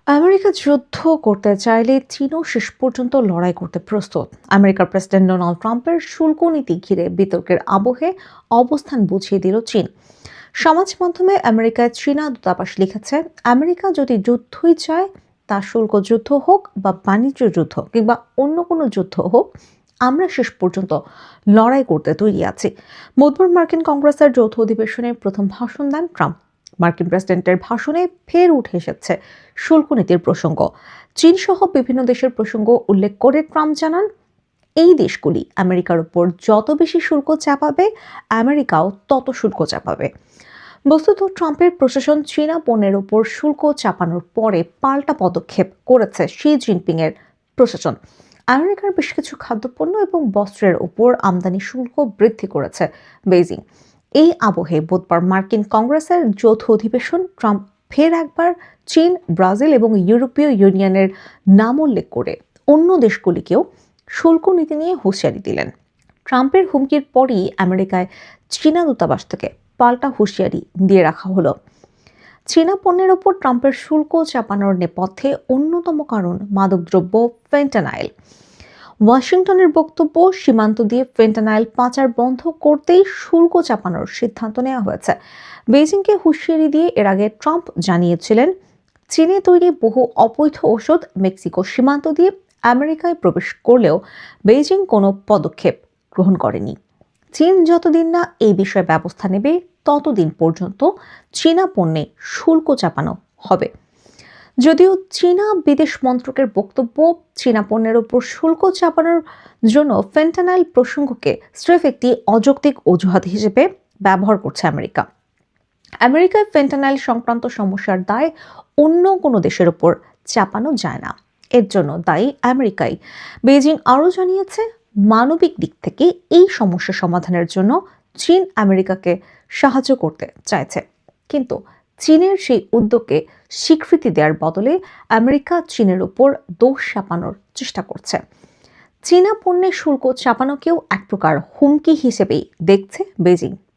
America যুদ্ধ করতে চাইলে চীনও শেষ পর্যন্ত লড়াই করতে প্রস্তুত। আমেরিকার প্রেসিডেন্ট ডোনাল্ড ট্রাম্পের শুল্ক নীতি ঘিরে বিতর্কের আবহে অবস্থান বুঝিয়ে দিল চীন। সমাজ মাধ্যমে আমেরিকায় চীনা দূতাবাস লিখেছে, আমেরিকা যদি যুদ্ধই চায়, তা শুল্ক যুদ্ধ হোক বা বাণিজ্য যুদ্ধ কিংবা অন্য কোনো যুদ্ধ হোক, আমরা শেষ পর্যন্ত লড়াই করতে তৈরি আছি। বুধবার মার্কিন কংগ্রেসের যৌথ অধিবেশনে প্রথম ভাষণ দেন ট্রাম্প। মার্কিন প্রেসিডেন্টের ভাষণে ফের উঠে এসেছে শুল্ক নীতির প্রসঙ্গ। চীন সহ বিভিন্ন দেশের প্রসঙ্গ উল্লেখ করে ট্রাম্প জানান, এই দেশগুলি আমেরিকার উপর যত বেশি শুল্ক চাপাবে, আমেরিকাও তত শুল্ক চাপাবে। বস্তুত ট্রাম্পের প্রশাসন চীনা পণ্যের উপর শুল্ক চাপানোর পরে পাল্টা পদক্ষেপ করেছে শি জিনপিং এর প্রশাসন। আমেরিকার বেশ কিছু খাদ্যপণ্য এবং বস্ত্রের উপর আমদানি শুল্ক বৃদ্ধি করেছে বেইজিং। এই আবহে বুধবার মার্কিন কংগ্রেসের যৌথ অধিবেশন ট্রাম্প ফের একবার চীন, ব্রাজিল এবং ইউরোপীয় ইউনিয়নের নাম উল্লেখ করে অন্য দেশগুলিকেও শুল্ক নীতি নিয়ে হুঁশিয়ারি দিলেন। ট্রাম্পের হুমকির পরই আমেরিকায় চীনা দূতাবাস থেকে পাল্টা হুঁশিয়ারি দিয়ে রাখা হলো। চীনা পণ্যের ওপর ট্রাম্পের শুল্ক চাপানোর নেপথ্যে অন্যতম কারণ মাদকদ্রব্য ফেন্টানাইল। ওয়াশিংটনের বক্তব্য, সীমান্ত দিয়ে ফেন্টানাইল পাচার বন্ধ করতেই শুল্ক চাপানোর সিদ্ধান্ত নেওয়া হয়েছে। বেইজিংকে হুঁশিয়ারি দিয়ে এর আগে ট্রাম্প জানিয়েছিলেন, চীনে তৈরি বহু অবৈধ ওষুধ মেক্সিকো সীমান্ত দিয়ে আমেরিকায় প্রবেশ করলেও বেইজিং কোনো পদক্ষেপ গ্রহণ করেনি। চীন যতদিন না এই বিষয়ে ব্যবস্থা নেবে, ততদিন পর্যন্ত চীনা পণ্যে শুল্ক চাপানো হবে। যদিও চীনা বিদেশ মন্ত্রকের বক্তব্য, চীনা পণ্যের উপর শুল্ক চাপানোর জন্য ফেন্টানাইল প্রসঙ্গকে স্রেফ একটি অযৌক্তিক অজুহাত হিসেবে ব্যবহার করছে আমেরিকা। আমেরিকায় ফেন্টানাইল সংক্রান্ত সমস্যার দায় অন্য কোনো দেশের উপর চাপানো যায় না, এর জন্য দায়ী আমেরিকাই। বেইজিং আরও জানিয়েছে, মানবিক দিক থেকে এই সমস্যা সমাধানের জন্য চীন আমেরিকাকে সাহায্য করতে চাইছে, কিন্তু চীনের সেই উদ্যোগকে স্বীকৃতি দেওয়ার বদলে আমেরিকা চীনের উপর দোষ চাপানোর চেষ্টা করছে। চীনা পণ্যের শুল্ক চাপানোকেও এক প্রকার হুমকি হিসেবেই দেখছে বেইজিং।